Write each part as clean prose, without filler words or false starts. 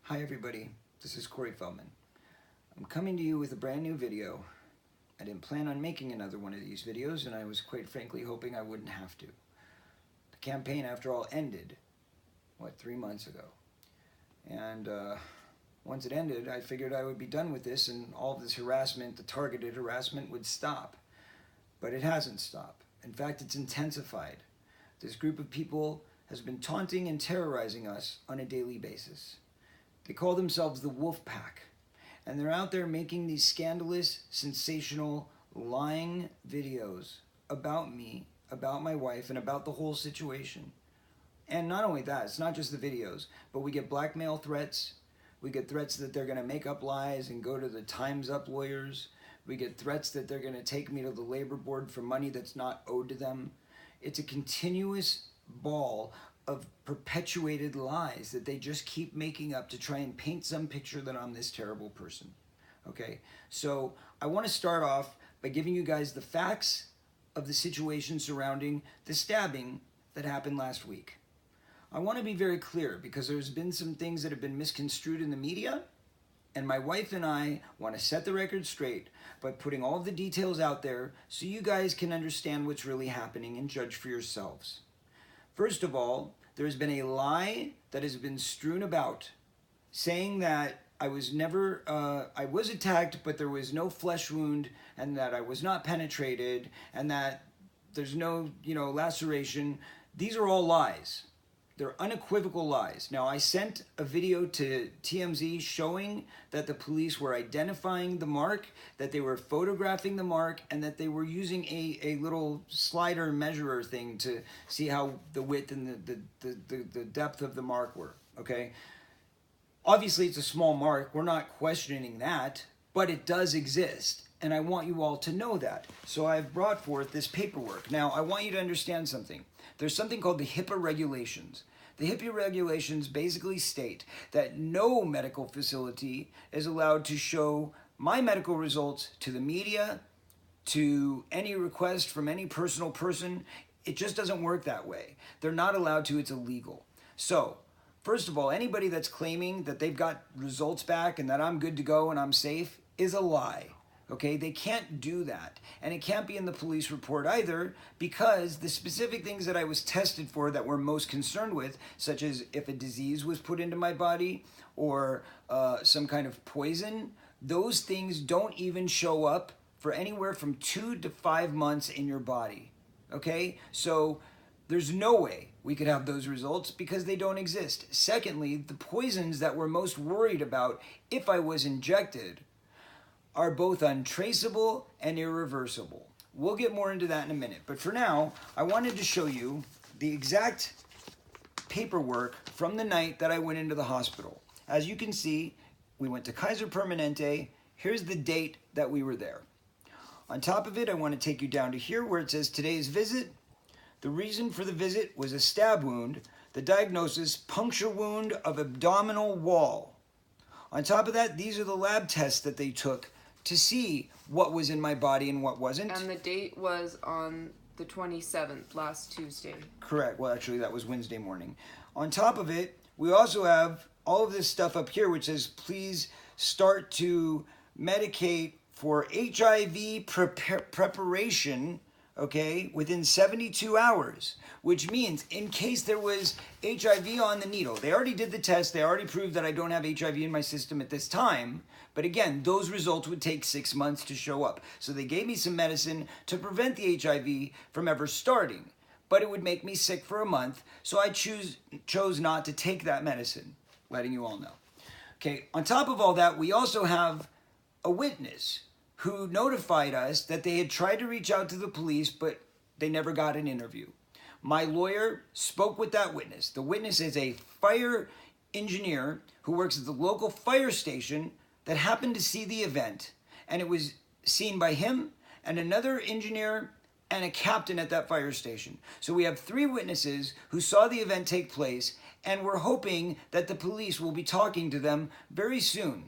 Hi everybody, this is Feldman. I'm coming to you with a brand new video. I didn't plan on making another one of these videos, and I was quite frankly hoping I wouldn't have to. The campaign, after all, ended, 3 months ago. And once it ended, I figured I would be done with this and all of this harassment, the targeted harassment, would stop. But it hasn't stopped. In fact, it's intensified. This group of people has been taunting and terrorizing us on a daily basis. They call themselves the Wolf Pack, and they're out there making these scandalous, sensational, lying videos about me, about my wife, and about the whole situation. And not only that, it's not just the videos, but we get blackmail threats. We get threats that they're going to make up lies and go to the Time's Up lawyers. We get threats that they're going to take me to the labor board for money that's not owed to them. It's a continuous ball of perpetuated lies that they just keep making up to try and paint some picture that I'm this terrible person. Okay, so I want to start off by giving you guys the facts of the situation surrounding the stabbing that happened last week. I want to be very clear because there's been some things that have been misconstrued in the media, and my wife and I want to set the record straight by putting all of the details out there so you guys can understand what's really happening and judge for yourselves. First of all, there's been a lie that has been strewn about saying that I was attacked, but there was no flesh wound, and that I was not penetrated, and that there's no, laceration. These are all lies. They're unequivocal lies. Now, I sent a video to TMZ showing that the police were identifying the mark, that they were photographing the mark, and that they were using a little slider measurer thing to see how the width and the depth of the mark were, okay? Obviously, it's a small mark. We're not questioning that, but it does exist, and I want you all to know that. So I've brought forth this paperwork. Now, I want you to understand something. There's something called the HIPAA regulations. The HIPAA regulations basically state that no medical facility is allowed to show my medical results to the media, to any request from any personal person. It just doesn't work that way. They're not allowed to. It's illegal. So, first of all, anybody that's claiming that they've got results back and that I'm good to go and I'm safe is a lie. Okay, they can't do that. And it can't be in the police report either, because the specific things that I was tested for that we're most concerned with, such as if a disease was put into my body or some kind of poison, those things don't even show up for anywhere from 2 to 5 months in your body. Okay, so there's no way we could have those results because they don't exist. Secondly, the poisons that we're most worried about if I was injected are both untraceable and irreversible. We'll get more into that in a minute. But for now, I wanted to show you the exact paperwork from the night that I went into the hospital. As you can see, we went to Kaiser Permanente. Here's the date that we were there. On top of it, I want to take you down to here where it says today's visit. The reason for the visit was a stab wound. The diagnosis, puncture wound of abdominal wall. On top of that, these are the lab tests that they took to see what was in my body and what wasn't. And the date was on the 27th, last Tuesday. Correct. Well, actually, that was Wednesday morning. On top of it, we also have all of this stuff up here, which says, please start to medicate for HIV preparation, okay, within 72 hours, which means in case there was HIV on the needle. They already did the test. They already proved that I don't have HIV in my system at this time. But again, those results would take 6 months to show up. So they gave me some medicine to prevent the HIV from ever starting. But it would make me sick for a month. So I chose not to take that medicine, letting you all know. Okay, on top of all that, we also have a witness who notified us that they had tried to reach out to the police, but they never got an interview. My lawyer spoke with that witness. The witness is a fire engineer who works at the local fire station that happened to see the event, and it was seen by him and another engineer and a captain at that fire station. So we have 3 witnesses who saw the event take place, and we're hoping that the police will be talking to them very soon.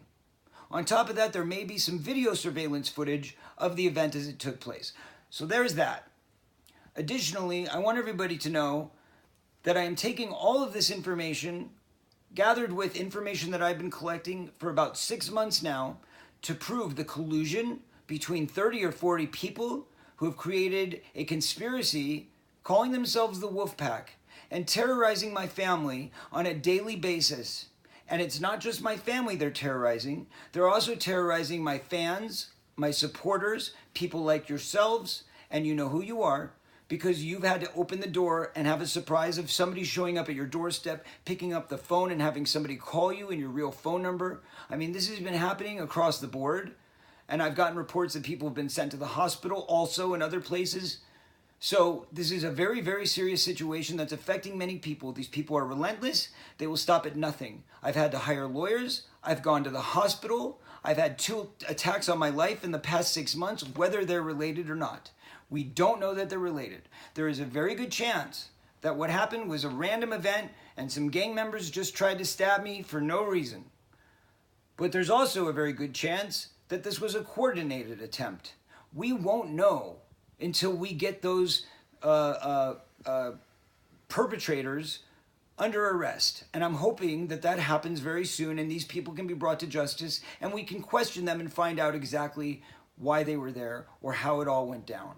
On top of that, there may be some video surveillance footage of the event as it took place. So there's that. Additionally, I want everybody to know that I am taking all of this information gathered with information that I've been collecting for about 6 months now to prove the collusion between 30 or 40 people who have created a conspiracy calling themselves the Wolf Pack and terrorizing my family on a daily basis. And it's not just my family they're terrorizing. They're also terrorizing my fans, my supporters, people like yourselves, and you know who you are, because you've had to open the door and have a surprise of somebody showing up at your doorstep, picking up the phone and having somebody call you in your real phone number. I mean, this has been happening across the board. And I've gotten reports that people have been sent to the hospital also in other places. So this is a very, very serious situation that's affecting many people. These people are relentless. They will stop at nothing. I've had to hire lawyers. I've gone to the hospital. I've had 2 attacks on my life in the past 6 months, whether they're related or not. We don't know that they're related. There is a very good chance that what happened was a random event and some gang members just tried to stab me for no reason. But there's also a very good chance that this was a coordinated attempt. We won't know until we get those perpetrators under arrest. And I'm hoping that that happens very soon and these people can be brought to justice and we can question them and find out exactly why they were there or how it all went down.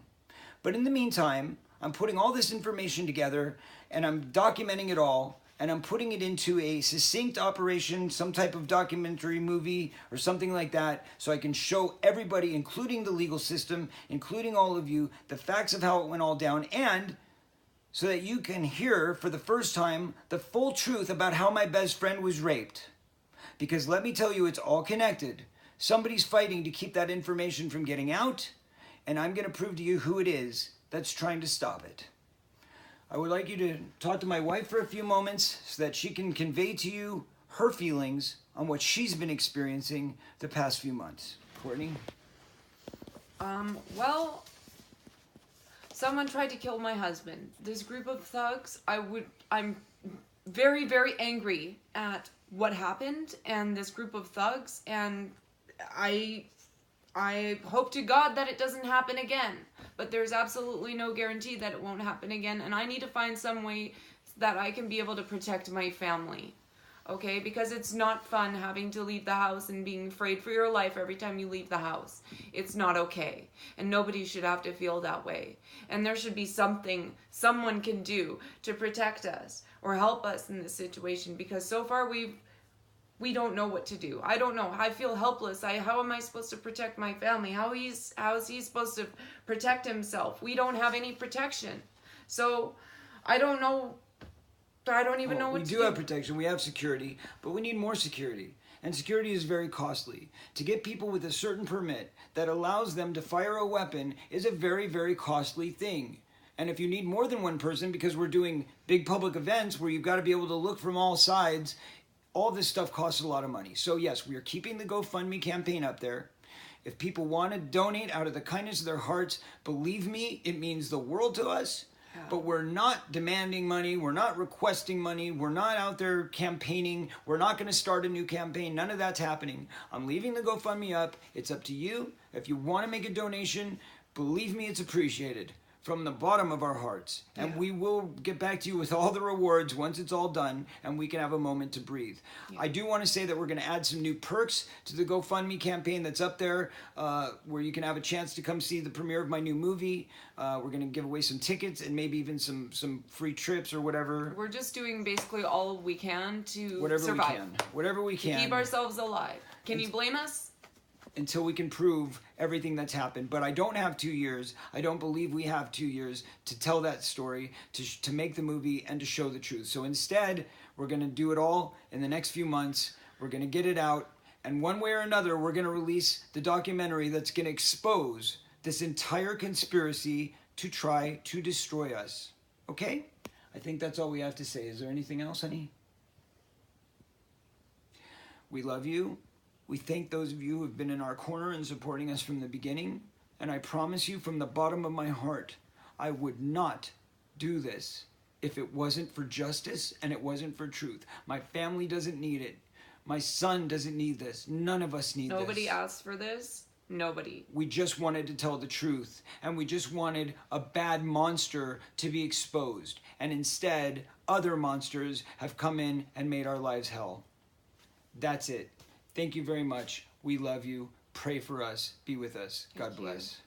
But in the meantime, I'm putting all this information together and I'm documenting it all and I'm putting it into a succinct operation, some type of documentary movie or something like that, so I can show everybody, including the legal system, including all of you, the facts of how it went all down, and so that you can hear for the first time the full truth about how my best friend was raped. Because let me tell you, it's all connected. Somebody's fighting to keep that information from getting out, and I'm going to prove to you who it is that's trying to stop it. I would like you to talk to my wife for a few moments so that she can convey to you her feelings on what she's been experiencing the past few months. Courtney? Well, someone tried to kill my husband. This group of thugs, I'm very, very angry at what happened and this group of thugs, and I hope to God that it doesn't happen again. But there's absolutely no guarantee that it won't happen again, and I need to find some way that I can be able to protect my family. Okay? Because it's not fun having to leave the house and being afraid for your life every time you leave the house. It's not okay. And nobody should have to feel that way. And there should be something someone can do to protect us or help us in this situation, because so far we don't know what to do. I don't know. I feel helpless. How am I supposed to protect my family? How is he supposed to protect himself? We don't have any protection. So I don't know. I don't even know what to do. We do have protection. We have security, but we need more security. And security is very costly. To get people with a certain permit that allows them to fire a weapon is a very, very costly thing. And if you need more than one person, because we're doing big public events where you've got to be able to look from all sides, all this stuff costs a lot of money. So yes, we are keeping the GoFundMe campaign up there. If people want to donate out of the kindness of their hearts, believe me, it means the world to us. Yeah. But we're not demanding money. We're not requesting money. We're not out there campaigning. We're not going to start a new campaign. None of that's happening. I'm leaving the GoFundMe up. It's up to you. If you want to make a donation, believe me, it's appreciated from the bottom of our hearts. And we will get back to you with all the rewards once it's all done and we can have a moment to breathe. I do want to say that we're going to add some new perks to the GoFundMe campaign that's up there, where you can have a chance to come see the premiere of my new movie. We're going to give away some tickets and maybe even some free trips or whatever. We're just doing basically all we can to survive. Whatever we can. To keep ourselves alive. Can you blame us? Until we can prove everything that's happened. But I don't have 2 years. I don't believe we have 2 years to tell that story, to make the movie, and to show the truth. So instead, we're going to do it all in the next few months. We're going to get it out. And one way or another, we're going to release the documentary that's going to expose this entire conspiracy to try to destroy us. Okay? I think that's all we have to say. Is there anything else, honey? We love you. We thank those of you who have been in our corner and supporting us from the beginning. And I promise you from the bottom of my heart, I would not do this if it wasn't for justice and it wasn't for truth. My family doesn't need it. My son doesn't need this. None of us need this. Nobody asked for this. Nobody. We just wanted to tell the truth. And we just wanted a bad monster to be exposed. And instead, other monsters have come in and made our lives hell. That's it. Thank you very much. We love you. Pray for us. Be with us. God bless.